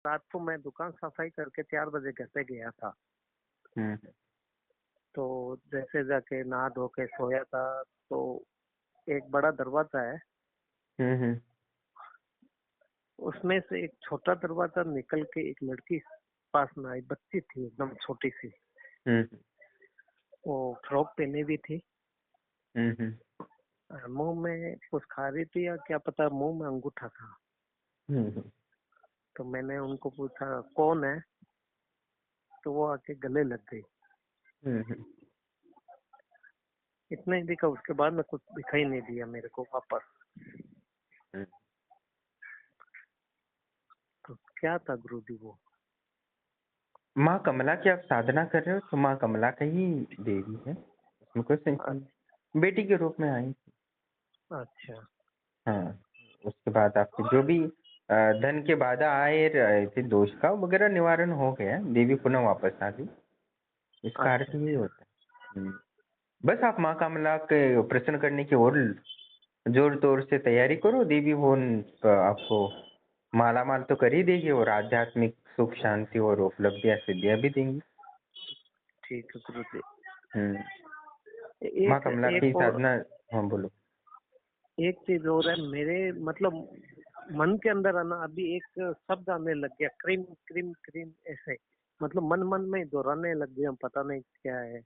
रात को मैं दुकान सफाई करके 4 बजे घर पे गया था। हम्म तो जैसे जाके नहा धो के सोया था, तो एक बड़ा दरवाजा है, हम्म उसमें से एक छोटा दरवाजा निकल के एक लड़की पास में आई। बच्ची थी एकदम छोटी सी, हम्म वो फ्रॉक पहनी हुई थी। हम्म मुंह में कुछ खा रही थी या क्या पता, मुंह में अंगूठा था। हम्म तो मैंने उनको पूछा कौन है, तो वो आके गले लग गई। हम्म इतना ही दिखा, उसके बाद में कुछ दिखाई नहीं दिया मेरे को वापस। हम्म। तो क्या था गुरु जी वो? माँ कमला की आप साधना कर रहे हो तो माँ कमला का ही देवी है, उसमें कोई संशय नहीं। बेटी के रूप में आई। अच्छा। हाँ, उसके बाद आपके जो भी धन के बाधा आए रहे थे, दोष का वगैरह निवारण हो गया, देवी पुनः वापस आ गई। इसका अर्थ अच्छा। यही अच्छा। होता है। बस आप माँ कमला के प्रसन्न करने की ओर जोर तोर से तैयारी करो। देवी वो आपको माला माल तो कर ही देगी और आध्यात्मिक सुख शांति और उपलब्धियां सिद्धियां भी देंगी। ठीक है गुरु जी। माँ एक कमला की एक और साधना। हाँ बोलो। एक चीज और है मेरे, मतलब मन के अंदर है ना, अभी एक शब्द आने लग गया, क्रीम क्रीम क्रीम ऐसे। मतलब मन मन में दोहराने लग गया, पता नहीं क्या है,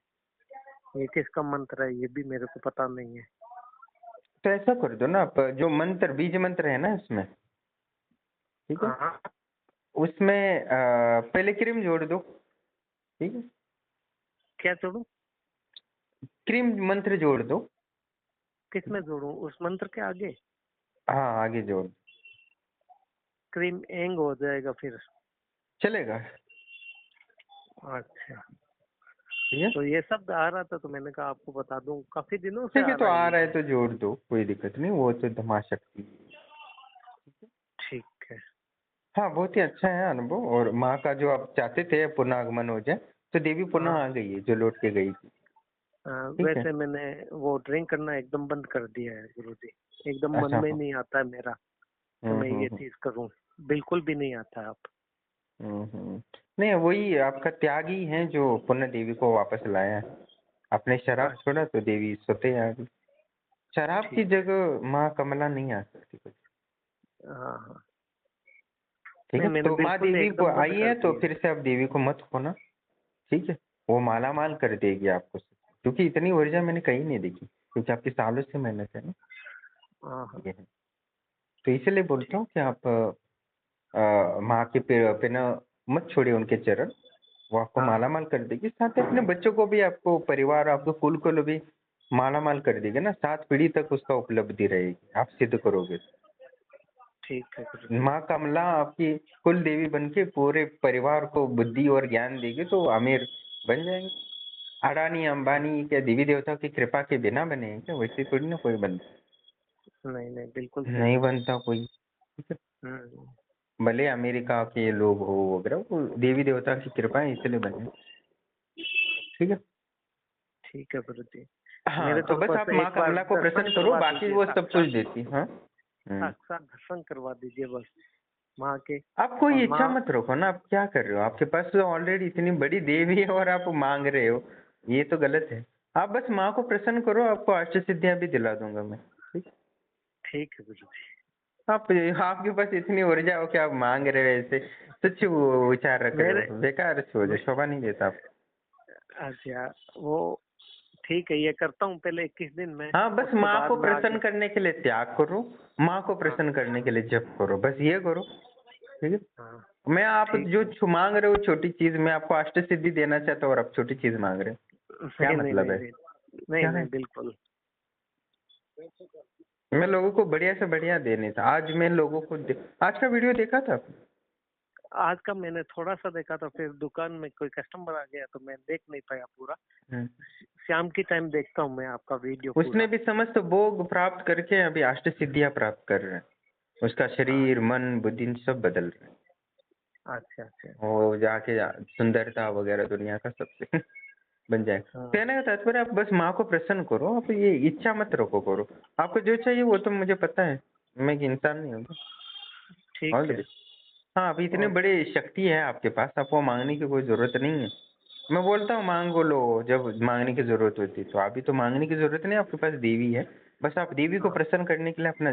ये किसका मंत्र है ये भी मेरे को पता नहीं है। तो ऐसा कर दो ना आप, जो मंत्र बीज मंत्र है ना इसमें, ठीक है, हाँ। उसमें पहले क्रीम जोड़ दो। ठीक है, क्या जोड़ू? क्रीम मंत्र जोड़ दो। किस में जोड़ू, उस मंत्र के आगे? हाँ आगे जोड़। क्रीम एंग हो जाएगा फिर? चलेगा। अच्छा। ठीक है। तो ये शब्द आ रहा था तो मैंने कहा आपको बता दूं, काफी दिनों से ठीक है, आ तो रहा है आ ये रहा है शब्द। तो जोड़ दो, कोई दिक्कत नहीं, वो तो धमाशक्ति। ठीक है। हाँ बहुत ही अच्छा है अनुभव। और माँ का जो आप चाहते थे पुनः आगमन हो जाए, तो देवी पुनः आ हाँ। गई है जो लौट के गई थी। ठीक है। वैसे मैंने वो ड्रिंक करना एकदम बंद कर दिया है गुरुजी। एकदम मन अच्छा। में नहीं आता है मेरा कि मैं ये हम्म। चीज करूं। बिल्कुल भी नहीं आता है आप। नहीं, वही आपका त्याग ही है जो पुनः देवी को वापस लाया है। आपने शराब अच्छा। छोड़ा तो देवी स्वतः आ गई। शराब की ठीक है। जगह माँ कमला नहीं आ सकती कुछ। हाँ हाँ। ठीक नहीं, है, मैंने तो माँ बिल्कुल देवी एकदम बंद आई कर है तो दिया है। फिर से आप देवी को मत खोना। ठीक है, वो माला माल कर देगी आपको, क्योंकि इतनी ऊर्जा मैंने कहीं नहीं देखी, क्योंकि आपकी सालों से मेहनत है ना। हाँ हाँ। ये है, तो इसलिए बोलता ठीक। हूँ कि आप माँ के पे ना मत छोड़िए उनके चरण। वो आपको हाँ माला हाँ। माल कर देगी, साथ ही अपने बच्चों को भी, आपको परिवार, आपको कुल को भी माला माल कर देगी ना, 7 पीढ़ी तक उसका उपलब्धि रहेगी, आप सिद्ध करोगे। ठीक है गुरुजी। माँ कमला आपकी कुल देवी बन के पूरे परिवार को बुद्धि और ज्ञान देगी, तो अमीर बन जाएंगे। अडानी अंबानी क्या देवी देवता की कृपा के बिना बने हैं क्या? वैसे थोड़ी ना कोई बनता, नहीं नहीं, बिल्कुल नहीं सही। बनता कोई। ठीक है, हम्म। भले अमेरिका के लोग हो वगैरह, वो देवी देवता की कृपा है इसलिए बने। ठीक है। ठीक है गुरुजी। हाँ, मेरे तो को बस बस आप माँ एक बार कमला को दर्शन प्रसन्न करो, करवा बाकी दीजिए वो सब कुछ साक्षात। देती। हाँ। साक्षात दर्शन करवा दीजिए बस माँ के। आप कोई और इच्छा माँ। मत रखो ना, आप क्या कर रहे हो, आपके पास तो ऑलरेडी इतनी बड़ी देवी है और आप मांग रहे हो, ये तो गलत है। आप बस माँ को प्रसन्न करो, आपको अष्ट सिद्धियां भी दिला दूंगा मैं। ठीक। ठीक है गुरुजी। आप आपके पास इतनी ऊर्जा हो कि आप मांग रहे हो ऐसे तुच्छ विचार रख रहे मेरे हो, बेकार हो जाए, मे, शोभा नहीं देता आप। अच्छा वो ठीक है, ये करता हूँ पहले 21 दिन में। हाँ, बस उसके माँ बाद को में आगे। प्रसन्न करने के लिए त्याग करो, माँ को हाँ प्रसन्न करने के लिए जप करो, बस ये करो। ठीक है। हाँ। मैं आप ठीक जो है। मांग रहे हो छोटी चीज, मैं आपको अष्ट सिद्धि देना चाहता हूँ और आप छोटी चीज मांग रहे हो, क्या नहीं नहीं मतलब नहीं है? नहीं। नहीं क्या है? नहीं, बिल्कुल। मैं लोगों को बढ़िया से बढ़िया देने था, आज मैं लोगों को आज का वीडियो देखा था। आज का मैंने थोड़ा सा देखा था, फिर दुकान में कोई कस्टमर आ गया तो मैं देख नहीं पाया पूरा। हम्म। शाम की टाइम देखता हूँ मैं आपका वीडियो उसने पूरा। भी समस्त भोग प्राप्त करके अभी अष्ट सिद्धियां प्राप्त कर रहे हैं, उसका हाँ। शरीर मन बुद्धि सब बदल रहे हैं। अच्छा अच्छा। वो जाके सुंदरता वगैरह दुनिया का सबसे बन जाए। हाँ। कहने का तात्पर्य आप बस माँ को प्रसन्न करो, आप ये इच्छा मत रखो, करो आपको जो चाहिए वो तो मुझे पता है, मैं एक इंसान नहीं हूँ। ठीक ऑल द है। बेस्ट। हाँ, अभी इतने और बड़े शक्ति है आपके पास, आपको मांगने की कोई जरूरत नहीं है। मैं बोलता हूँ मांगो लो, जब मांगने की जरूरत होती है। तो अभी तो मांगने की जरूरत नहीं, आपके पास देवी है। बस आप देवी को हाँ, प्रसन्न करने के लिए अपना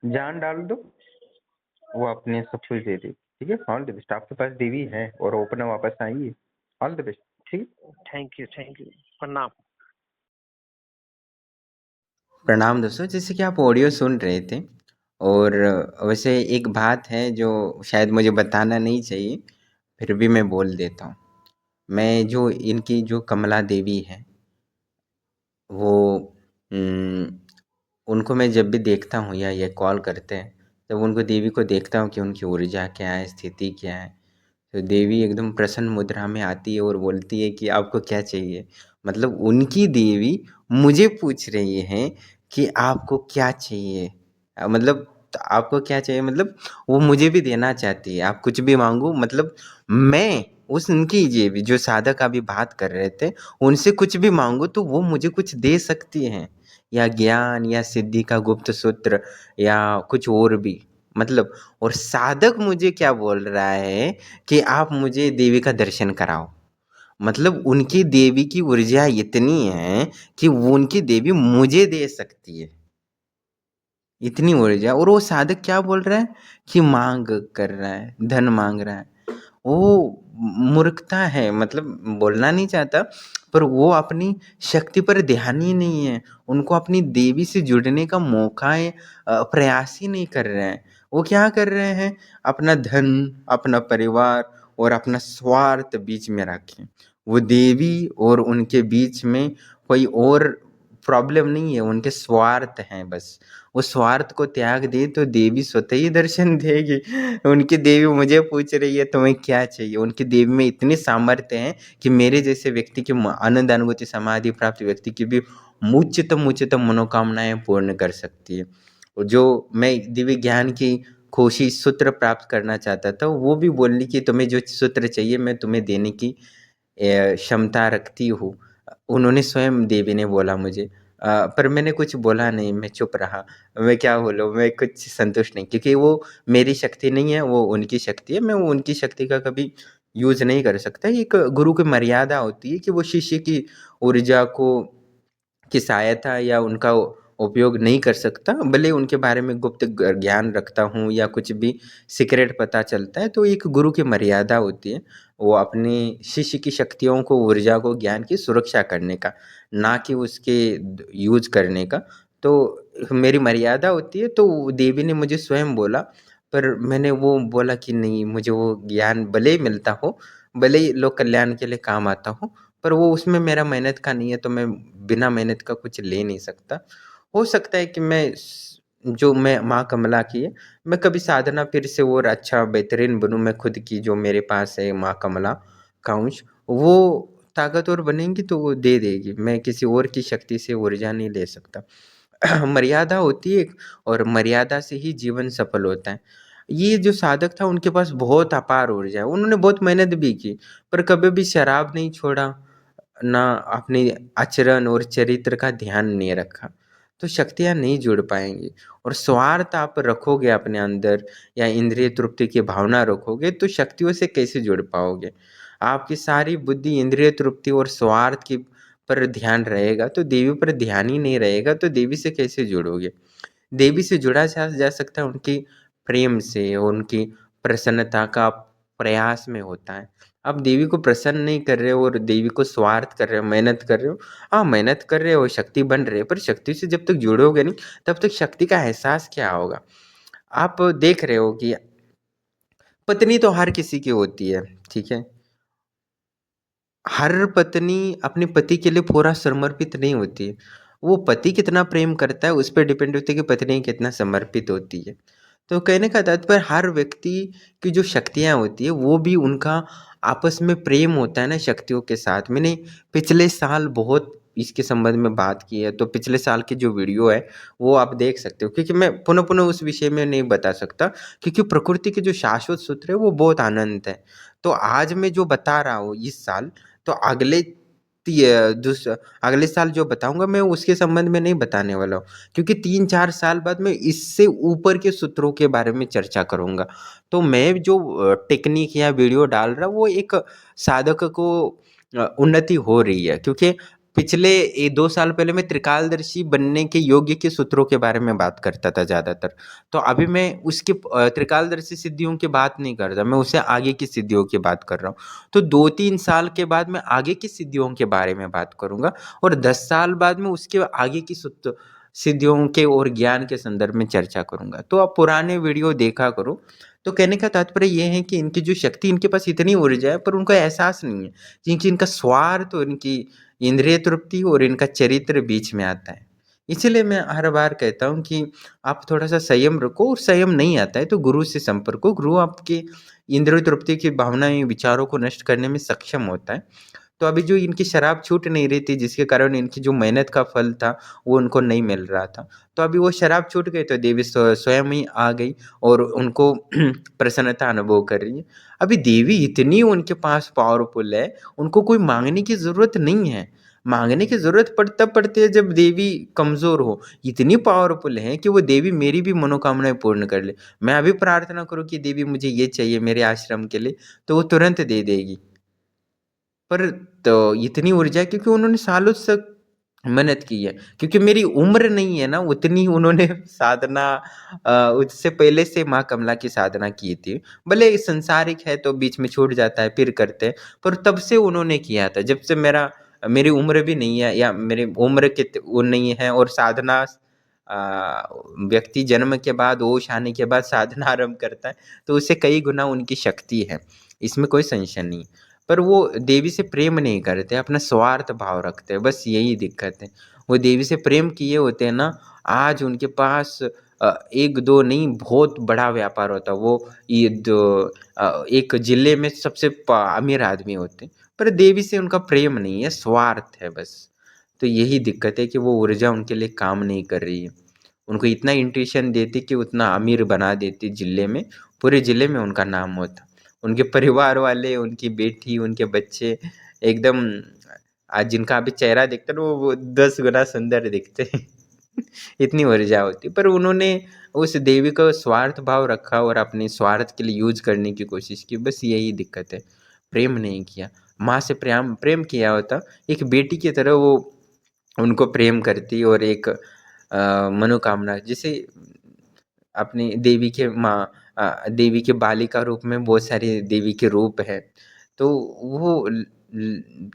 जान डाल दो, वो अपने सब कुछ दे देगी। ठीक है, ऑल द बेस्ट। आपके पास देवी है और वो अपना वापस आइए। All the best. ठीक है। थैंक यू, प्रणाम। प्रणाम दोस्तों। जैसे कि आप ऑडियो सुन रहे थे, और वैसे एक बात है जो शायद मुझे बताना नहीं चाहिए, फिर भी मैं बोल देता हूँ। मैं जो इनकी जो कमला देवी है, वो उनको मैं जब भी देखता हूँ या ये कॉल करते हैं, तब उनको देवी को देखता हूँ कि उनकी ऊर्जा क्या है, स्थिति क्या है। तो देवी एकदम प्रसन्न मुद्रा में आती है और बोलती है कि आपको क्या चाहिए। मतलब उनकी देवी मुझे पूछ रही है कि आपको क्या चाहिए। मतलब आपको क्या चाहिए, मतलब वो मुझे भी देना चाहती है। आप कुछ भी मांगो, मतलब मैं उस उनकी देवी जो साधक अभी बात कर रहे थे, उनसे कुछ भी मांगो तो वो मुझे कुछ दे सकती हैं, या ज्ञान या सिद्धि का गुप्त सूत्र या कुछ और भी। मतलब और साधक मुझे क्या बोल रहा है कि आप मुझे देवी का दर्शन कराओ। मतलब उनकी देवी की ऊर्जा इतनी है कि वो उनकी देवी मुझे दे सकती है, इतनी ऊर्जा। और वो साधक क्या बोल रहा है कि मांग कर रहा है, धन मांग रहा है। वो मूर्खता है, मतलब बोलना नहीं चाहता, पर वो अपनी शक्ति पर ध्यान ही नहीं है। उनको अपनी देवी से जुड़ने का मौका है, प्रयास ही नहीं कर रहे हैं। वो क्या कर रहे हैं, अपना धन, अपना परिवार और अपना स्वार्थ बीच में रखें। वो देवी और उनके बीच में कोई और प्रॉब्लम नहीं है, उनके स्वार्थ हैं बस। वो स्वार्थ को त्याग दे तो देवी स्वतः ही दर्शन देगी। उनकी देवी मुझे पूछ रही है तुम्हें क्या चाहिए। उनकी देवी में इतनी सामर्थ्य है कि मेरे जैसे व्यक्ति की आनंद अनुभूति समाधि प्राप्त व्यक्ति की भी उच्चतम मनोकामनाएं पूर्ण कर सकती है। और जो मैं दिव्य ज्ञान की खोशी सूत्र प्राप्त करना चाहता था, वो भी बोली कि तुम्हें जो सूत्र चाहिए मैं तुम्हें देने की क्षमता रखती हूँ। उन्होंने स्वयं देवी ने बोला मुझे। पर मैंने कुछ बोला नहीं, मैं चुप रहा। मैं क्या बोलूँ, मैं कुछ संतुष्ट नहीं, क्योंकि वो मेरी शक्ति नहीं है, वो उनकी शक्ति है। मैं उनकी शक्ति का कभी यूज़ नहीं कर सकता। एक गुरु की मर्यादा होती है कि वो शिष्य की ऊर्जा को की सहायता या उनका उपयोग नहीं कर सकता। भले उनके बारे में गुप्त ज्ञान रखता हूँ या कुछ भी सीक्रेट पता चलता है, तो एक गुरु की मर्यादा होती है, वो अपने शिष्य की शक्तियों को, ऊर्जा को, ज्ञान की सुरक्षा करने का, ना कि उसके यूज करने का। तो मेरी मर्यादा होती है। तो देवी ने मुझे स्वयं बोला, पर मैंने वो बोला कि नहीं, मुझे वो ज्ञान भले ही मिलता हो, भले ही लोक कल्याण के लिए काम आता हो, पर वो उसमें मेरा मेहनत का नहीं है, तो मैं बिना मेहनत का कुछ ले नहीं सकता। हो सकता है कि जो मैं माँ कमला की है, मैं कभी साधना फिर से और अच्छा बेहतरीन बनूँ। मैं खुद की जो मेरे पास है माँ कमला का अंश, वो ताकतवर बनेंगी तो वो दे देगी। मैं किसी और की शक्ति से ऊर्जा नहीं ले सकता। मर्यादा होती है, और मर्यादा से ही जीवन सफल होता है। ये जो साधक था उनके पास बहुत अपार ऊर्जा है, उन्होंने बहुत मेहनत भी की, पर कभी भी शराब नहीं छोड़ा, ना अपने आचरण और चरित्र का ध्यान नहीं रखा। तो शक्तियाँ नहीं जुड़ पाएँगी। और स्वार्थ आप रखोगे अपने अंदर, या इंद्रिय तृप्ति की भावना रखोगे, तो शक्तियों से कैसे जुड़ पाओगे। आपकी सारी बुद्धि इंद्रिय तृप्ति और स्वार्थ की पर ध्यान रहेगा, तो देवी पर ध्यान ही नहीं रहेगा, तो देवी से कैसे जुड़ोगे। देवी से जुड़ा जा सकता है उनकी प्रेम से, और उनकी प्रसन्नता का प्रयास में होता है। आप देवी को प्रसन्न नहीं कर रहे हो और देवी को स्वार्थ कर रहे हो, मेहनत कर रहे हो। हाँ, मेहनत कर रहे हो, शक्ति बन रहे हो, पर शक्ति से जब तक जुड़ोगे नहीं, तब तक शक्ति का एहसास क्या होगा। आप देख रहे हो कि पत्नी तो हर किसी की होती है, ठीक है। हर पत्नी अपने पति के लिए पूरा समर्पित नहीं होती है। वो पति कितना प्रेम करता है उस पे डिपेंड होती है कि पत्नी कितना समर्पित होती है। तो कहने का तात्पर्य, हर व्यक्ति की जो शक्तियाँ होती है वो भी उनका आपस में प्रेम होता है ना शक्तियों के साथ। मैंने पिछले साल बहुत इसके संबंध में बात की है, तो पिछले साल की जो वीडियो है वो आप देख सकते हो, क्योंकि मैं पुनः उस विषय में नहीं बता सकता, क्योंकि प्रकृति के जो शाश्वत सूत्र है वो बहुत अनंत है। तो आज मैं जो बता रहा हूँ इस साल, तो अगले अगले साल जो बताऊंगा मैं उसके संबंध में नहीं बताने वाला हूँ, क्योंकि 3-4 साल बाद मैं इससे ऊपर के सूत्रों के बारे में चर्चा करूंगा। तो मैं जो टेक्निक या वीडियो डाल रहा हूँ वो एक साधक को उन्नति हो रही है, क्योंकि पिछले 2 साल पहले मैं त्रिकालदर्शी बनने के योग्य के सूत्रों के बारे में बात करता था ज़्यादातर। तो अभी मैं उसके त्रिकालदर्शी सिद्धियों की बात नहीं कर रहा, मैं उससे आगे की सिद्धियों की बात कर रहा हूँ। तो 2-3 साल के बाद मैं आगे की सिद्धियों के बारे में बात करूंगा, और 10 साल बाद में उसके आगे की सिद्धियों के और ज्ञान के संदर्भ में चर्चा करूंगा। तो आप पुराने वीडियो देखा करो। तो कहने का तात्पर्य ये है कि इनकी जो शक्ति, इनके पास इतनी ऊर्जा है पर उनको एहसास नहीं है, क्योंकि इनका स्वार्थ और इनकी इंद्रिय तृप्ति और इनका चरित्र बीच में आता है। इसीलिए मैं हर बार कहता हूँ कि आप थोड़ा-सा संयम रखो, और संयम नहीं आता है तो गुरु से संपर्क करो। गुरु आपके इंद्रिय तृप्ति की भावनाएँ, विचारों को नष्ट करने में सक्षम होता है। तो अभी जो इनकी शराब छूट नहीं रही थी, जिसके कारण इनकी जो मेहनत का फल था वो उनको नहीं मिल रहा था। तो अभी वो शराब छूट गई तो देवी स्वयं ही आ गई और उनको प्रसन्नता अनुभव कर रही है। अभी देवी इतनी उनके पास पावरफुल है, उनको कोई माँगने की ज़रूरत नहीं है। माँगने की ज़रूरत तब पड़ती है जब देवी कमज़ोर हो। इतनी पावरफुल है कि वो देवी मेरी भी मनोकामनाएँ पूर्ण कर ले। मैं अभी प्रार्थना करूँ कि देवी मुझे ये चाहिए मेरे आश्रम के लिए, तो वो तुरंत दे देगी। पर तो इतनी ऊर्जा है क्योंकि उन्होंने सालों तक मेहनत की है, क्योंकि मेरी उम्र नहीं है ना उतनी, उन्होंने साधना उससे पहले से माँ कमला की साधना की थी। भले संसारिक है तो बीच में छूट जाता है फिर करते हैं, पर तब से उन्होंने किया था जब से मेरी उम्र भी नहीं है, या मेरी उम्र के वो नहीं है, और साधना व्यक्ति जन्म के बाद, होश आने के बाद साधना आरंभ करता है, तो उससे कई गुना उनकी शक्ति है, इसमें कोई संशय नहीं। पर वो देवी से प्रेम नहीं करते, अपना स्वार्थ भाव रखते हैं, बस यही दिक्कत है। वो देवी से प्रेम किए होते हैं ना, आज उनके पास 1-2 नहीं बहुत बड़ा व्यापार होता। वो ये एक जिले में सबसे अमीर आदमी होते, पर देवी से उनका प्रेम नहीं है, स्वार्थ है बस। तो यही दिक्कत है कि वो ऊर्जा उनके लिए काम नहीं कर रही है। उनको इतना इंट्यूशन देती कि उतना अमीर बना देती जिले में, पूरे जिले में उनका नाम होता। उनके परिवार वाले, उनकी बेटी, उनके बच्चे एकदम आज जिनका अभी चेहरा देखते हैं ना वो 10 गुना सुंदर दिखते हैं। इतनी ऊर्जा होती है, पर उन्होंने उस देवी का स्वार्थ भाव रखा और अपने स्वार्थ के लिए यूज़ करने की कोशिश की, बस यही दिक्कत है। प्रेम नहीं किया, माँ से प्रेम प्रेम किया होता, एक बेटी की तरह वो उनको प्रेम करती, और एक मनोकामना जैसे अपनी देवी के देवी के बालिका रूप में बहुत सारे देवी के रूप हैं। तो वो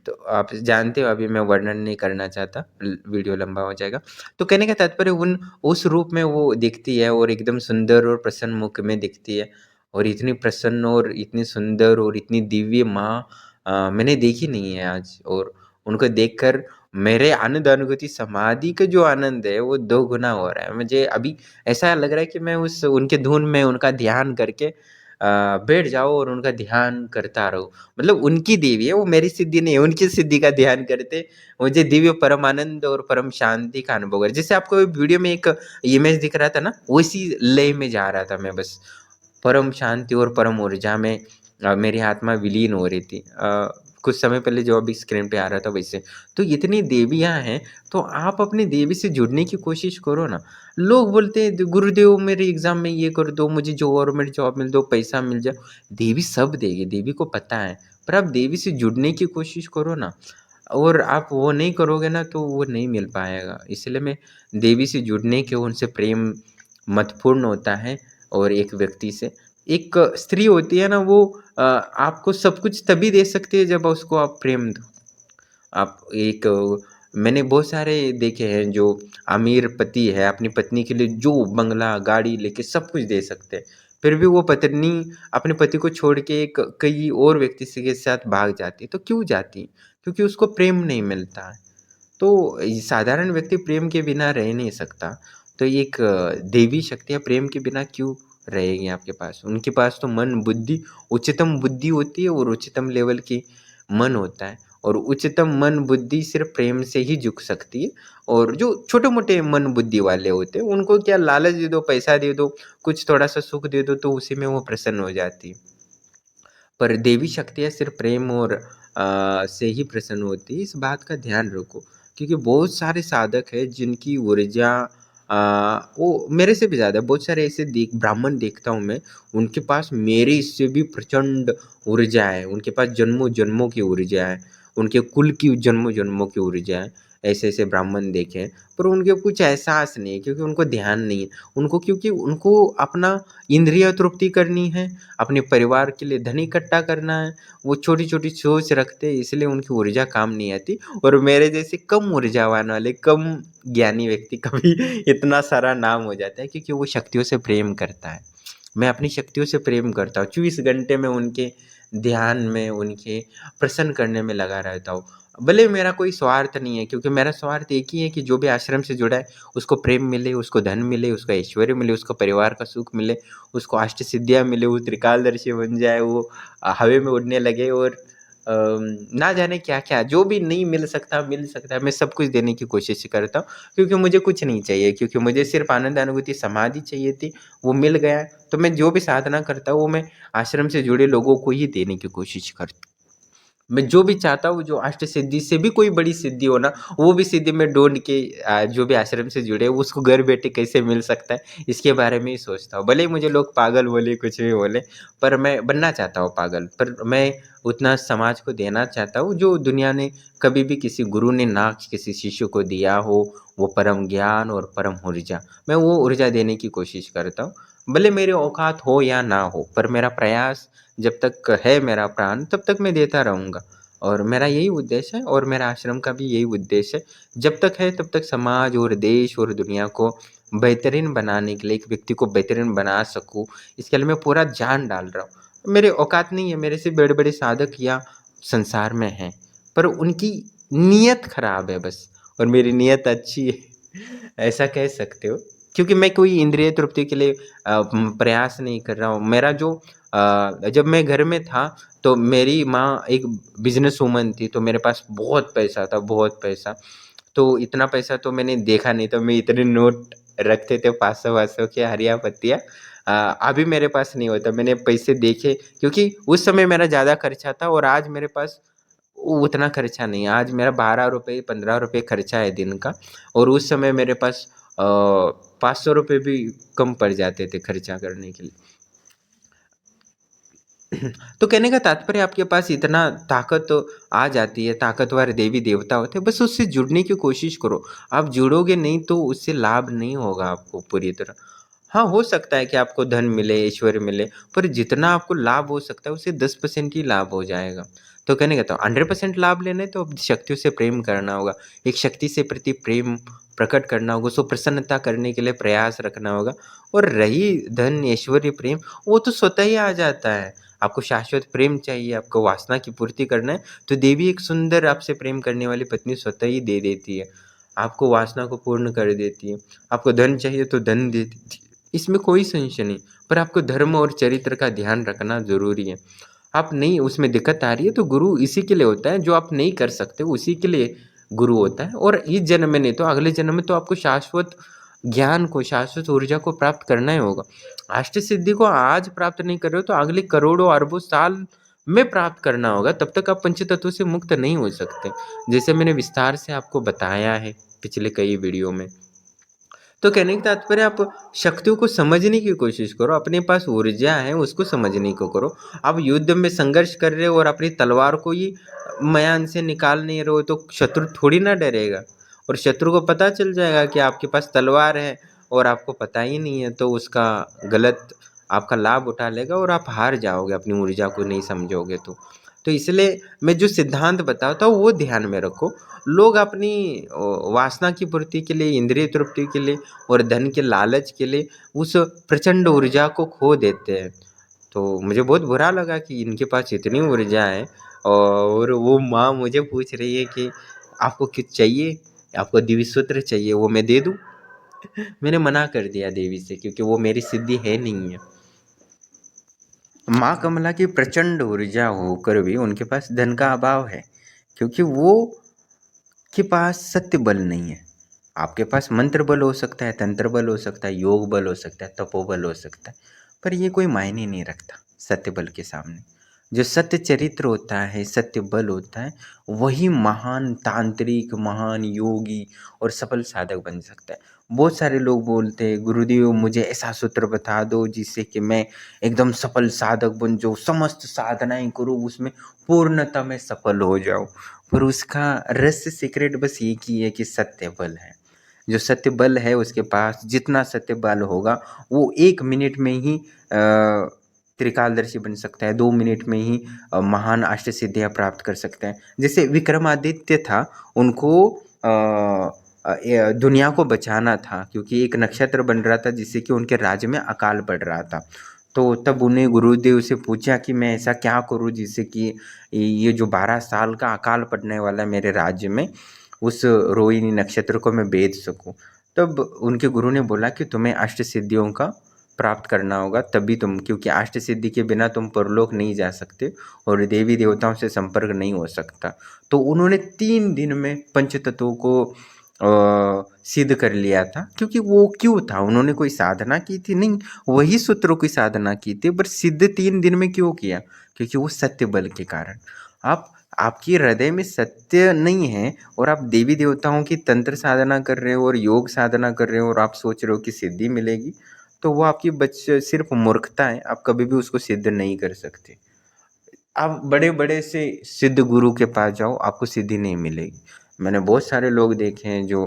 तो आप जानते हो, अभी मैं वर्णन नहीं करना चाहता, वीडियो लंबा हो जाएगा। तो कहने का तात्पर्य उस रूप में वो दिखती है और एकदम सुंदर और प्रसन्न मुख में दिखती है, और इतनी प्रसन्न और इतनी सुंदर और इतनी दिव्य माँ मैंने देखी नहीं है आज। और उनको देखकर मेरे आनंद अनुभूति समाधि का जो आनंद है वो 2 गुना हो रहा है। मुझे अभी ऐसा लग रहा है कि मैं उस उनके धुन में उनका ध्यान करके बैठ जाऊँ और उनका ध्यान करता रहूँ। मतलब उनकी देवी है, वो मेरी सिद्धि नहीं है, उनकी सिद्धि का ध्यान करते मुझे दिव्य परम आनंद और परम शांति का अनुभव है। जैसे आपको वीडियो में एक इमेज दिख रहा था ना, उसी लय में जा रहा था मैं बस। परम शांति और परम ऊर्जा में मेरी आत्मा विलीन हो रही थी। कुछ समय पहले जो अभी स्क्रीन पे आ रहा था वैसे। तो इतनी देवियाँ हैं, तो आप अपनी देवी से जुड़ने की कोशिश करो ना। लोग बोलते हैं गुरुदेव मेरे एग्ज़ाम में ये कर दो, मुझे जो गवर्नमेंट जॉब मिल दो, पैसा मिल जाए। देवी सब देगी, देवी को पता है। पर आप देवी से जुड़ने की कोशिश करो ना, और आप वो नहीं करोगे ना तो वो नहीं मिल पाएगा। इसलिए मैं देवी से जुड़ने के, उनसे प्रेम महत्वपूर्ण होता है। और एक व्यक्ति से, एक स्त्री होती है ना, वो आपको सब कुछ तभी दे सकती है जब उसको आप प्रेम दो। आप एक मैंने बहुत सारे देखे हैं जो अमीर पति है, अपनी पत्नी के लिए जो बंगला, गाड़ी लेके सब कुछ दे सकते हैं। फिर भी वो पत्नी अपने पति को छोड़ के कई और व्यक्ति से के साथ भाग जाती है। तो क्यों जाती है? क्योंकि उसको प्रेम नहीं मिलता है। तो ये साधारण व्यक्ति प्रेम के बिना रह नहीं सकता। तो एक देवी शक्तियाँ प्रेम के बिना क्यों रहेगी आपके पास? उनके पास तो मन, बुद्धि, उच्चतम बुद्धि होती है और उच्चतम लेवल की मन होता है। और उच्चतम मन, बुद्धि सिर्फ़ प्रेम से ही झुक सकती है। और जो छोटे-मोटे मन बुद्धि वाले होते हैं, उनको क्या लालच दे दो, पैसा दे दो, कुछ थोड़ा-सा सुख दे दो, तो उसी में वो प्रसन्न हो जाती है। पर देवी शक्तियाँ सिर्फ प्रेम और से ही प्रसन्न होती है, इस बात का ध्यान रखो। क्योंकि बहुत सारे साधक हैं जिनकी ऊर्जा वो मेरे से भी ज़्यादा, बहुत सारे ऐसे ब्राह्मण देखता हूँ मैं, उनके पास मेरे इससे भी प्रचंड ऊर्जा है, उनके पास जन्मों जन्मों की ऊर्जा है, उनके कुल की जन्मों जन्मों की ऊर्जा है। ऐसे ऐसे ब्राह्मण देखे हैं, पर उनके कुछ एहसास नहीं है, क्योंकि उनको ध्यान नहीं है उनको, क्योंकि उनको अपना इंद्रिय तृप्ति करनी है, अपने परिवार के लिए धन इकट्ठा करना है। वो छोटी छोटी सोच रखते हैं, इसलिए उनकी ऊर्जा काम नहीं आती। और मेरे जैसे कम ऊर्जावान वाले, कम ज्ञानी व्यक्ति का भी इतना सारा नाम हो जाता है, क्योंकि वो शक्तियों से प्रेम करता है। मैं अपनी शक्तियों से प्रेम करता हूँ, 24 घंटे में उनके ध्यान में, उनके प्रसन्न करने में लगा रहता हूँ। भले मेरा कोई स्वार्थ नहीं है, क्योंकि मेरा स्वार्थ एक ही है कि जो भी आश्रम से जुड़ा है उसको प्रेम मिले, उसको धन मिले, उसको ऐश्वर्य मिले, उसको परिवार का सुख मिले, उसको अष्ट सिद्धियाँ मिले, वो त्रिकालदर्शी बन जाए, वो हवा में उड़ने लगे, और ना जाने क्या क्या जो भी नहीं मिल सकता मिल सकता है, मैं सब कुछ देने की कोशिश करता हूँ। क्योंकि मुझे कुछ नहीं चाहिए, क्योंकि मुझे सिर्फ आनंद अनुभूति समाधि चाहिए थी, वो मिल गया है। तो मैं जो भी साधना करता हूँ वो मैं आश्रम से जुड़े लोगों को ही देने की कोशिश करता हूँ। मैं जो भी चाहता हूँ, जो अष्ट सिद्धि से भी कोई बड़ी सिद्धि हो ना, वो भी सिद्धि मैं ढूँढ के जो भी आश्रम से जुड़े हैं उसको घर बैठे कैसे मिल सकता है, इसके बारे में ही सोचता हूँ। भले ही मुझे लोग पागल बोले, कुछ भी बोले, पर मैं बनना चाहता हूँ पागल, पर मैं उतना समाज को देना चाहता हूँ जो दुनिया ने कभी भी किसी गुरु ने ना किसी शिष्य को दिया हो, वो परम ज्ञान और परम ऊर्जा। मैं वो ऊर्जा देने की कोशिश करता हूँ। भले मेरे औकात हो या ना हो, पर मेरा प्रयास जब तक है, मेरा प्राण, तब तक मैं देता रहूँगा। और मेरा यही उद्देश्य है, और मेरा आश्रम का भी यही उद्देश्य है। जब तक है तब तक समाज और देश और दुनिया को बेहतरीन बनाने के लिए, एक व्यक्ति को बेहतरीन बना सकूँ, इसके लिए मैं पूरा जान डाल रहा हूँ। मेरे औकात नहीं है, मेरे से बड़े-बड़े साधक या संसार में हैं, पर उनकी नीयत खराब है बस, और मेरी नीयत अच्छी है, ऐसा कह सकते हो। क्योंकि मैं कोई इंद्रिय तृप्ति के लिए प्रयास नहीं कर रहा हूँ। मेरा जो जब मैं घर में था तो मेरी माँ एक बिज़नेस वूमन थी, तो मेरे पास बहुत पैसा था, बहुत पैसा। तो इतना पैसा तो मैंने देखा नहीं था, मैं इतने नोट रखते थे 500-500 के, हरिया पत्तियाँ। अभी मेरे पास नहीं होता, मैंने पैसे देखे, क्योंकि उस समय मेरा ज़्यादा खर्चा था और आज मेरे पास उतना खर्चा नहीं है। आज मेरा ₹12 ₹15 खर्चा है दिन का, और उस समय मेरे पास ₹500 भी कम पड़ जाते थे खर्चा करने के लिए। तो कहने का तात्पर्य, आपके पास इतना ताकत तो आ जाती है, ताकतवर देवी-देवता होते हैं, बस उससे जुड़ने की कोशिश करो। आप जुड़ोगे नहीं तो उससे लाभ नहीं होगा आपको पूरी तरह। हाँ, हो सकता है कि आपको धन मिले, ऐश्वर्य मिले, पर जितना आपको लाभ हो सकता है उससे 10% ही लाभ हो जाएगा। तो कहने का तो 100% लाभ लेना है तो अब शक्तियों से प्रेम करना होगा। एक शक्ति से प्रति प्रेम प्रकट करना होगा, उसको प्रसन्नता करने के लिए प्रयास रखना होगा। और रही धन, ऐश्वर्य, प्रेम, वो तो स्वतः ही आ जाता है। आपको शाश्वत प्रेम चाहिए, आपको वासना की पूर्ति करना है, तो देवी एक सुंदर आपसे प्रेम करने वाली पत्नी स्वतः ही दे देती है। आपको वासना को पूर्ण कर देती है। आपको धन चाहिए तो धन दे देती है। इसमें कोई संशय नहीं, पर आपको धर्म और चरित्र का ध्यान रखना ज़रूरी है। आप नहीं, उसमें दिक्कत आ रही है तो गुरु इसी के लिए होता है, जो आप नहीं कर सकते उसी के लिए गुरु होता है। और इस जन्म में नहीं तो अगले जन्म में तो आपको शाश्वत ज्ञान को, शाश्वत ऊर्जा को प्राप्त करना ही होगा। अष्ट सिद्धि को आज प्राप्त नहीं कर रहे हो तो अगले करोड़ों अरबों साल में प्राप्त करना होगा, तब तक आप पंचतत्व से मुक्त नहीं हो सकते। जैसे मैंने विस्तार से आपको बताया है पिछले कई वीडियो में। तो कहने का तात्पर्य, आप शक्तियों को समझने की कोशिश करो, अपने पास ऊर्जा है उसको समझने को करो। आप युद्ध में संघर्ष कर रहे हो और अपनी तलवार को ही म्यान से निकाल नहीं रहे हो तो शत्रु थोड़ी ना डरेगा, और शत्रु को पता चल जाएगा कि आपके पास तलवार है और आपको पता ही नहीं है, तो उसका गलत आपका लाभ उठा लेगा और आप हार जाओगे अपनी ऊर्जा को नहीं समझोगे तो इसलिए मैं जो सिद्धांत बताता हूँ वो ध्यान में रखो। लोग अपनी वासना की पूर्ति के लिए, इंद्रिय तृप्ति के लिए और धन के लालच के लिए उस प्रचंड ऊर्जा को खो देते हैं। तो मुझे बहुत बुरा लगा कि इनके पास इतनी ऊर्जा है, और वो माँ मुझे पूछ रही है कि आपको कुछ चाहिए, आपको दिव्य सूत्र चाहिए, वो मैं दे दूँ? मैंने मना कर दिया देवी से, क्योंकि वो मेरी सिद्धि है नहीं है। माँ कमला की प्रचंड ऊर्जा होकर भी उनके पास धन का अभाव है, क्योंकि वो के पास सत्य बल नहीं है। आपके पास मंत्र बल हो सकता है, तंत्र बल हो सकता है, योग बल हो सकता है, तपोबल हो सकता है, पर ये कोई मायने नहीं रखता सत्य बल के सामने। जो सत्य चरित्र होता है, सत्य बल होता है, वही महान तांत्रिक, महान योगी और सफल साधक बन सकता है। बहुत सारे लोग बोलते हैं, गुरुदेव मुझे ऐसा सूत्र बता दो जिससे कि मैं एकदम सफल साधक बन जाऊँ, समस्त साधनाएँ करूँ, उसमें पूर्णतः मैं सफल हो जाऊँ। पर उसका रहस्य सीक्रेट बस एक ही है कि सत्य बल है। जो सत्य बल है उसके पास जितना सत्य बल होगा, वो 1 मिनट में ही त्रिकालदर्शी बन सकता है, 2 मिनट में ही महान अष्टसिद्धियाँ प्राप्त कर सकता है। जैसे विक्रमादित्य था, उनको दुनिया को बचाना था, क्योंकि एक नक्षत्र बन रहा था जिससे कि उनके राज्य में अकाल पड़ रहा था। तो तब उन्हें गुरुदेव से पूछा कि मैं ऐसा क्या करूँ जिससे कि ये जो 12 साल का अकाल पड़ने वाला है मेरे राज्य में, उस रोहिणी नक्षत्र को मैं भेज सकूँ। तब उनके गुरु ने बोला कि तुम्हें अष्ट सिद्धियों का प्राप्त करना होगा, तभी तुम, क्योंकि अष्ट सिद्धि के बिना तुम परलोक नहीं जा सकते और देवी देवताओं से संपर्क नहीं हो सकता। तो उन्होंने 3 दिन में पंचतत्वों को सिद्ध कर लिया था। क्योंकि वो क्यों था, उन्होंने कोई साधना की थी नहीं, वही सूत्रों की साधना की थी, पर सिद्ध 3 दिन में क्यों किया? क्योंकि वो सत्य बल के कारण। आपके हृदय में सत्य नहीं है और आप देवी देवताओं की तंत्र साधना कर रहे हो और योग साधना कर रहे हो और आप सोच रहे हो कि सिद्धि मिलेगी, तो वो आपकी सिर्फ मूर्खता है। आप कभी भी उसको सिद्ध नहीं कर सकते। आप बड़े-बड़े से सिद्ध गुरु के पास जाओ, आपको सिद्धि नहीं मिलेगी। मैंने बहुत सारे लोग देखे हैं जो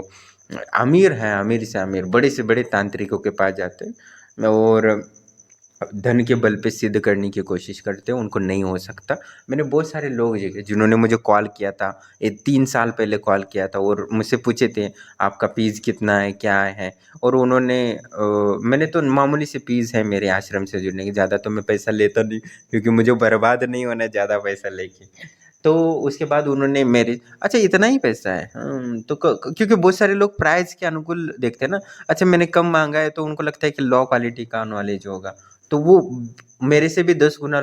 अमीर हैं, अमीर से अमीर, बड़े से बड़े तांत्रिकों के पास जाते हैं और धन के बल पे सिद्ध करने की कोशिश करते हैं, उनको नहीं हो सकता। मैंने बहुत सारे लोग देखे जिन्होंने मुझे कॉल किया था, ये 3 साल पहले कॉल किया था और मुझसे पूछे थे आपका फ़ीस कितना है, क्या है? और उन्होंने मैंने तो मामूली सी फ़ीस है मेरे आश्रम से जुड़ने की, ज़्यादा तो मैं पैसा लेता नहीं, क्योंकि मुझे बर्बाद नहीं होना है ज़्यादा पैसा लेके। तो उसके बाद उन्होंने मेरे, अच्छा इतना ही पैसा है? तो क्योंकि बहुत सारे लोग प्राइस के अनुकूल देखते हैं ना। अच्छा मैंने कम माँगा है तो उनको लगता है कि लो क्वालिटी का नॉलेज होगा। तो वो मेरे से भी 10 गुना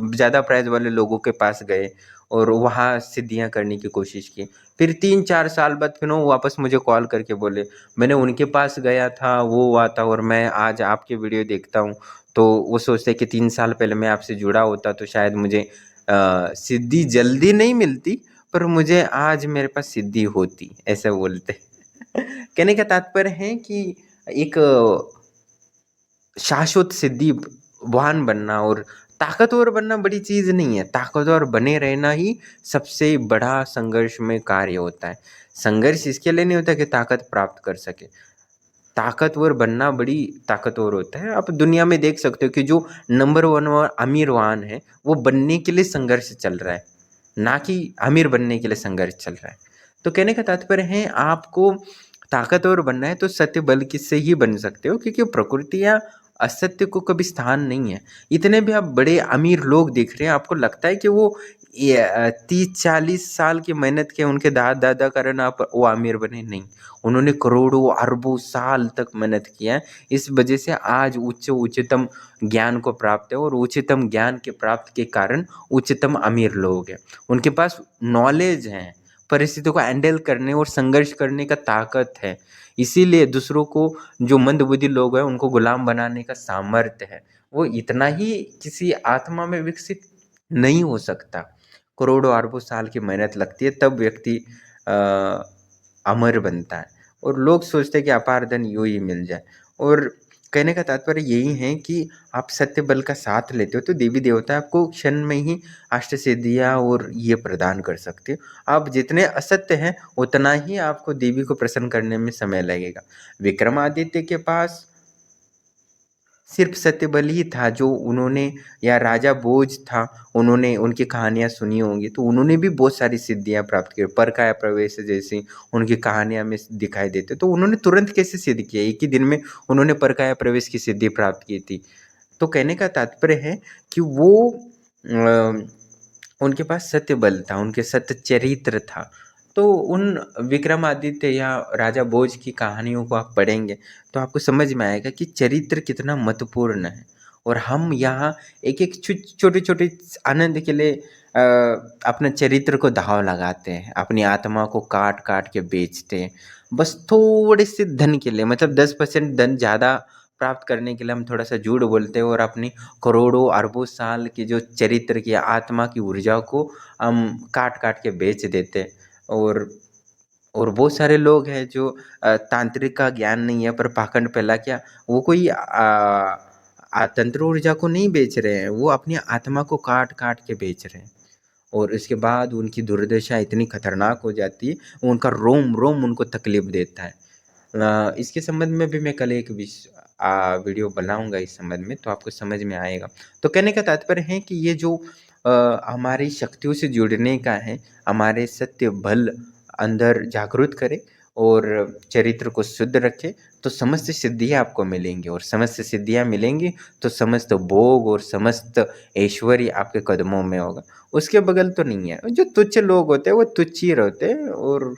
ज़्यादा प्राइस वाले लोगों के पास गए और वहाँ सिद्धियाँ करने की कोशिश की। फिर 3-4 साल बाद फिर वो वापस मुझे कॉल करके बोले, मैंने उनके पास गया था, वो हुआ था और मैं आज आपकी वीडियो देखता हूँ, तो वो सोचते हैं कि 3 साल पहले मैं आपसे जुड़ा होता तो शायद मुझे सिद्धि जल्दी नहीं मिलती, पर मुझे आज मेरे पास सिद्धि होती, ऐसा बोलते। कहने का तात्पर्य है कि एक शाश्वत सिद्धि वाहन बनना और ताकतवर बनना बड़ी चीज़ नहीं है। ताकतवर बने रहना ही सबसे बड़ा संघर्ष में कार्य होता है। संघर्ष इसके लिए नहीं होता कि ताकत प्राप्त कर सके। ताकतवर बनना बड़ी ताकतवर होता है। आप दुनिया में देख सकते हो कि जो नंबर 1 और अमीरवान है, वो बनने के लिए संघर्ष चल रहा है, ना कि अमीर बनने के लिए संघर्ष चल रहा है। तो कहने का तात्पर्य है, आपको ताकतवर बनना है तो सत्य बल की से ही बन सकते हो, क्योंकि प्रकृति या असत्य को कभी स्थान नहीं है। इतने भी आप बड़े अमीर लोग देख रहे हैं, आपको लगता है कि वो 30-40 साल की मेहनत के उनके दादा कारण आप वो अमीर बने? नहीं, उन्होंने करोड़ों अरबों साल तक मेहनत किया है। इस वजह से आज उच्चतम ज्ञान को प्राप्त है और उच्चतम ज्ञान के प्राप्त के कारण उच्चतम अमीर लोग हैं। उनके पास नॉलेज है, परिस्थितियों को हैंडल करने और संघर्ष करने का ताकत है। इसीलिए दूसरों को, जो मंदबुद्धि लोग हैं, उनको गुलाम बनाने का सामर्थ्य है। वो इतना ही किसी आत्मा में विकसित नहीं हो सकता। करोड़ों अरबों साल की मेहनत लगती है, तब व्यक्ति अ, अमर बनता है और लोग सोचते हैं कि अपार धन यूँ ही मिल जाए। और कहने का तात्पर्य यही है कि आप सत्य बल का साथ लेते हो तो देवी देवता आपको क्षण में ही अष्ट सिद्धियाँ और ये प्रदान कर सकते हो। आप जितने असत्य हैं उतना ही आपको देवी को प्रसन्न करने में समय लगेगा। विक्रमादित्य के पास सिर्फ सत्यबल ही था, जो उन्होंने, या राजा भोज था, उन्होंने उनकी कहानियाँ सुनी होंगी, तो उन्होंने भी बहुत सारी सिद्धियाँ प्राप्त की। परकाया प्रवेश जैसी उनकी कहानियाँ में दिखाई देते, तो उन्होंने तुरंत कैसे सिद्ध किया? एक ही दिन में उन्होंने परकाया प्रवेश की सिद्धि प्राप्त की थी। तो कहने का तात्पर्य है कि वो उनके पास सत्य बल था, उनके सत्य चरित्र था। तो उन विक्रमादित्य या राजा भोज की कहानियों को आप पढ़ेंगे तो आपको समझ में आएगा कि चरित्र कितना महत्वपूर्ण है। और हम यहाँ एक-एक छोटे-छोटे आनंद के लिए अपने चरित्र को दाँव लगाते हैं, अपनी आत्मा को काट-काट के बेचते हैं। बस थोड़े से धन के लिए, मतलब 10% धन ज़्यादा प्राप्त करने के लिए हम थोड़ा सा झूठ बोलते हैं और अपनी करोड़ों अरबों साल की जो चरित्र की आत्मा की ऊर्जा को हम काट काट के बेच देते हैं। और बहुत सारे लोग हैं जो तांत्रिक का ज्ञान नहीं है पर पाखंड फैला क्या, वो कोई तंत्र ऊर्जा को नहीं बेच रहे हैं, वो अपनी आत्मा को काट काट के बेच रहे हैं। और इसके बाद उनकी दुर्दशा इतनी खतरनाक हो जाती है, उनका रोम रोम उनको तकलीफ देता है। इसके संबंध में भी मैं कल एक वीडियो बनाऊंगा इस संबंध में, तो आपको समझ में आएगा। तो कहने का तात्पर्य है कि ये जो हमारी शक्तियों से जुड़ने का है, हमारे सत्य बल अंदर जागृत करे और चरित्र को शुद्ध रखे, तो समस्त सिद्धियाँ आपको मिलेंगी। और समस्त सिद्धियाँ मिलेंगी तो समस्त भोग और समस्त ऐश्वर्य आपके कदमों में होगा। उसके बगल तो नहीं है। जो तुच्छ लोग होते हैं वो तुच्छ ही रहते हैं और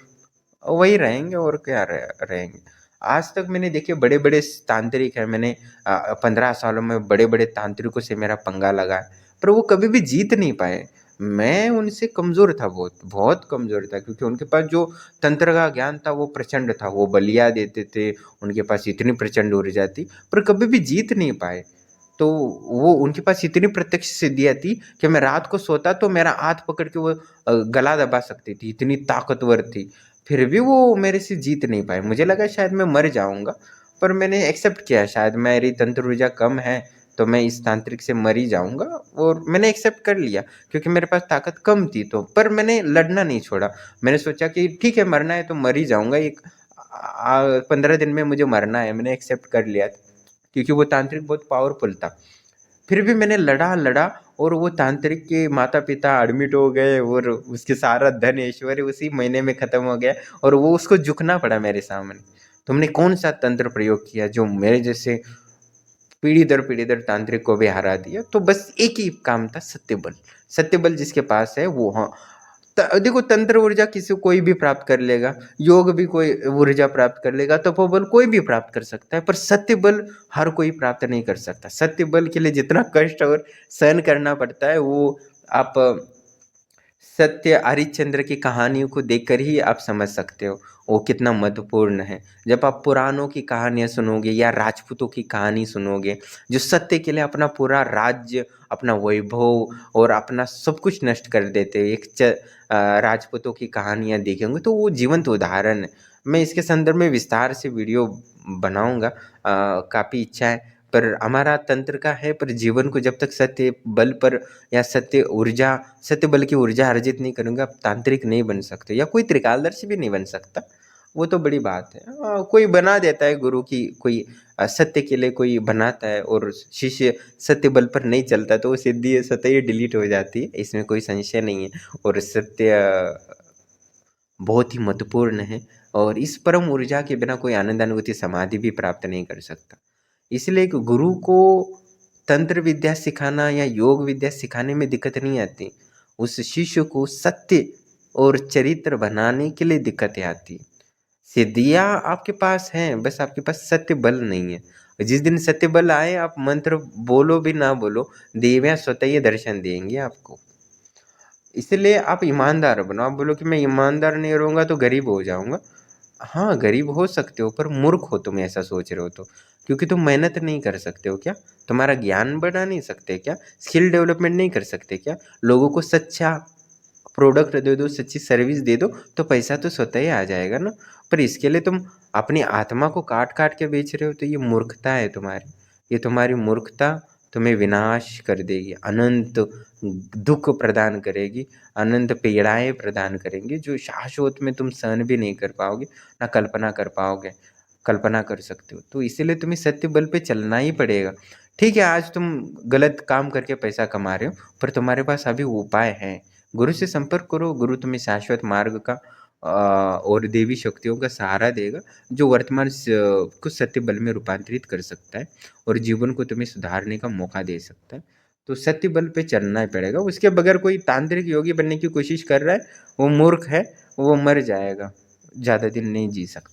वही रहेंगे और क्या रहेंगे। आज तक मैंने देखे बड़े बड़े तांत्रिक हैं, मैंने 15 सालों में बड़े बड़े तांत्रिकों से मेरा पंगा लगा है, पर वो कभी भी जीत नहीं पाए। मैं उनसे कमज़ोर था, बहुत बहुत कमज़ोर था, क्योंकि उनके पास जो तंत्र का ज्ञान था वो प्रचंड था, वो बलिया देते थे, उनके पास इतनी प्रचंड ऊर्जा थी, पर कभी भी जीत नहीं पाए। तो वो उनके पास इतनी प्रत्यक्ष सिद्धियाँ थी कि मैं रात को सोता तो मेरा हाथ पकड़ के वो गला दबा सकती थी, इतनी ताकतवर थी। फिर भी वो मेरे से जीत नहीं पाए। मुझे लगा शायद मैं मर जाऊँगा, पर मैंने एक्सेप्ट किया शायद मेरी तंत्र ऊर्जा कम है, तो मैं इस तांत्रिक से मर ही जाऊँगा, और मैंने एक्सेप्ट कर लिया क्योंकि मेरे पास ताकत कम थी तो। पर मैंने लड़ना नहीं छोड़ा। मैंने सोचा कि ठीक है, मरना है तो मर ही जाऊँगा, 15 दिन में मुझे मरना है, मैंने एक्सेप्ट कर लिया क्योंकि वो तांत्रिक बहुत पावरफुल था। फिर भी मैंने लड़ा और वो तांत्रिक के माता-पिता एडमिट हो गए और उसके सारा धन ऐश्वर्य उसी महीने में ख़त्म हो गया और वो उसको झुकना पड़ा मेरे सामने। तुमने कौन-सा तंत्र प्रयोग किया जो मेरे जैसे पीढ़ी दर तांत्रिक को भी हरा दिया? तो बस एक ही काम था, सत्य बल। सत्य बल जिसके पास है वो, हाँ, देखो तंत्र ऊर्जा किसी कोई भी प्राप्त कर लेगा, योग भी कोई ऊर्जा प्राप्त कर लेगा, तपोबल कोई भी प्राप्त कर सकता है, पर सत्य बल हर कोई प्राप्त नहीं कर सकता। सत्य बल के लिए जितना कष्ट और सहन करना पड़ता है वो आप सत्य हरिश्चंद्र की कहानियों को देखकर ही आप समझ सकते हो वो कितना महत्वपूर्ण है। जब आप पुराणों की कहानियाँ सुनोगे या राजपूतों की कहानी सुनोगे, जो सत्य के लिए अपना पूरा राज्य, अपना वैभव और अपना सब कुछ नष्ट कर देते हैं, राजपूतों की कहानियाँ देखेंगे तो वो जीवंत उदाहरण है। मैं इसके संदर्भ में विस्तार से वीडियो बनाऊँगा, काफ़ी इच्छा है। पर हमारा तंत्र का है, पर जीवन को जब तक सत्य बल पर या सत्य बल की ऊर्जा अर्जित नहीं करूँगा, आप तांत्रिक नहीं बन सकते या कोई त्रिकालदर्शी भी नहीं बन सकता। वो तो बड़ी बात है। कोई बना देता है गुरु की, कोई सत्य के लिए कोई बनाता है और शिष्य सत्य बल पर नहीं चलता तो वो सिद्धि स्वतः ही डिलीट हो जाती है, इसमें कोई संशय नहीं है। और सत्य बहुत ही महत्वपूर्ण है और इस परम ऊर्जा के बिना कोई आनंद अनुभूति समाधि भी प्राप्त नहीं कर सकता। इसलिए एक गुरु को तंत्र विद्या सिखाना या योग विद्या सिखाने में दिक्कत नहीं आती, उस शिष्य को सत्य और चरित्र बनाने के लिए दिक्कतें आती। सिद्धियाँ आपके पास हैं, बस आपके पास सत्य बल नहीं है। जिस दिन सत्य बल आए, आप मंत्र बोलो भी ना बोलो, देवियाँ स्वतः ही दर्शन देंगी आपको। इसलिए आप ईमानदार बनो। आप बोलो कि मैं ईमानदार नहीं रहूँगा तो गरीब हो जाऊँगा। हाँ, गरीब हो सकते हो, पर मूर्ख हो तुम ऐसा सोच रहे हो तो। क्योंकि तुम मेहनत नहीं कर सकते हो क्या? तुम्हारा ज्ञान बढ़ा नहीं सकते क्या? स्किल डेवलपमेंट नहीं कर सकते क्या? लोगों को सच्चा प्रोडक्ट दे दो, सच्ची सर्विस दे दो, तो पैसा तो स्वतः ही आ जाएगा ना। पर इसके लिए तुम अपनी आत्मा को काट-काट के बेच रहे हो, तो ये मूर्खता है तुम्हारी। ये तुम्हारी मूर्खता तुम्हें विनाश कर देगी, अनंत दुःख प्रदान करेगी, अनंत पीड़ाएँ प्रदान करेंगी, जो शाश्वत में तुम सहन भी नहीं कर पाओगे, ना कल्पना कर पाओगे, कल्पना कर सकते हो। तो इसीलिए तुम्हें सत्य बल पे चलना ही पड़ेगा। ठीक है, आज तुम गलत काम करके पैसा कमा रहे हो, पर तुम्हारे पास अभी उपाय हैं। गुरु से संपर्क करो, गुरु तुम्हें शाश्वत मार्ग का और देवी शक्तियों का सहारा देगा, जो वर्तमान को सत्य बल में रूपांतरित कर सकता है और जीवन को तुम्हें सुधारने का मौका दे सकता है। तो सत्य बल पे चलना ही पड़ेगा। उसके बगैर कोई तांत्रिक योगी बनने की कोशिश कर रहा है, वो मूर्ख है, वो मर जाएगा, ज़्यादा दिन नहीं जी सकता।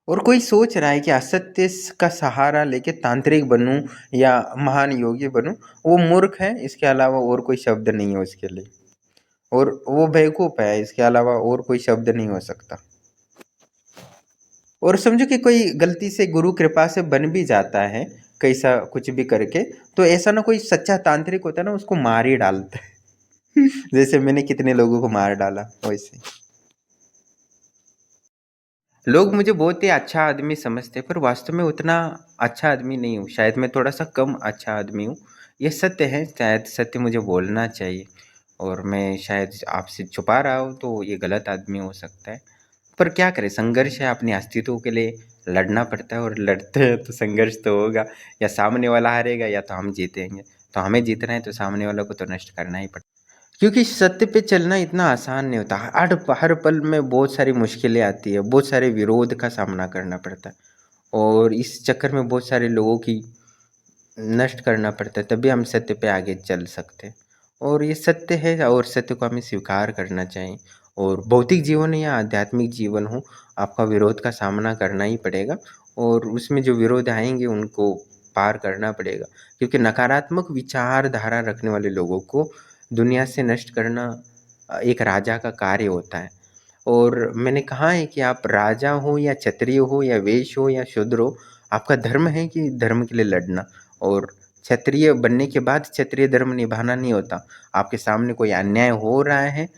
और कोई सोच रहा है कि असत्य का सहारा लेके तांत्रिक बनूं या महान योगी बनूं, वो मूर्ख है, इसके अलावा और कोई शब्द नहीं है उसके लिए। और वो बेवकूफ़ है, इसके अलावा और कोई शब्द नहीं हो सकता। और समझो कि कोई गलती से गुरु कृपा से बन भी जाता है, कैसा कुछ भी करके, तो ऐसा ना कोई सच्चा तांत्रिक होता है ना, उसको मार ही डालता है। जैसे मैंने कितने लोगों को मार डाला, वैसे। लोग मुझे बहुत ही अच्छा आदमी समझते हैं, पर वास्तव में उतना अच्छा आदमी नहीं हूँ। शायद मैं थोड़ा-सा कम अच्छा आदमी हूँ। ये सत्य है, शायद सत्य मुझे बोलना चाहिए और मैं शायद आपसे छुपा रहा हूँ, तो ये गलत आदमी हो सकता है। पर क्या करें, संघर्ष है, अपने अस्तित्व के लिए लड़ना पड़ता है और लड़ते हैं तो संघर्ष तो होगा। या सामने वाला हारेगा या तो हम जीतेंगे। तो हमें जीतना है तो सामने वाले को तो नष्ट करना ही पड़ता है। क्योंकि सत्य पे चलना इतना आसान नहीं होता। हर पल में बहुत सारी मुश्किलें आती है, बहुत सारे विरोध का सामना करना पड़ता है और इस चक्कर में बहुत सारे लोगों की नष्ट करना पड़ता है, तभी हम सत्य पे आगे चल सकते हैं। और ये सत्य है और सत्य को हमें स्वीकार करना चाहिए। और भौतिक जीवन हो या आध्यात्मिक जीवन हो, आपका विरोध का सामना करना ही पड़ेगा और उसमें जो विरोध आएँगे उनको पार करना पड़ेगा। क्योंकि नकारात्मक विचारधारा रखने वाले लोगों को दुनिया से नष्ट करना एक राजा का कार्य होता है। और मैंने कहा है कि आप राजा हो या क्षत्रिय हो या वैश्य हो या शूद्र हो, आपका धर्म है कि धर्म के लिए लड़ना। और क्षत्रिय बनने के बाद क्षत्रिय धर्म निभाना नहीं होता। आपके सामने कोई अन्याय हो रहा है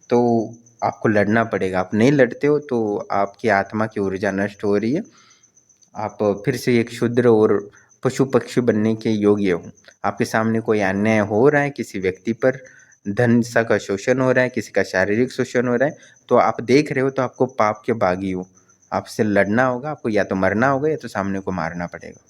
तो आपको लड़ना पड़ेगा। आप नहीं लड़ते हो तो आपकी आत्मा की ऊर्जा नष्ट हो रही है। आप फिर से एक शूद्र और पशु-पक्षी बनने के योग्य हो। आपके सामने कोई अन्याय हो रहा है किसी व्यक्ति पर, धन का शोषण हो रहा है, किसी का शारीरिक शोषण हो रहा है, तो आप देख रहे हो तो आपको पाप के बागी हो। आपसे लड़ना होगा, आपको या तो मरना होगा या तो सामने को मारना पड़ेगा।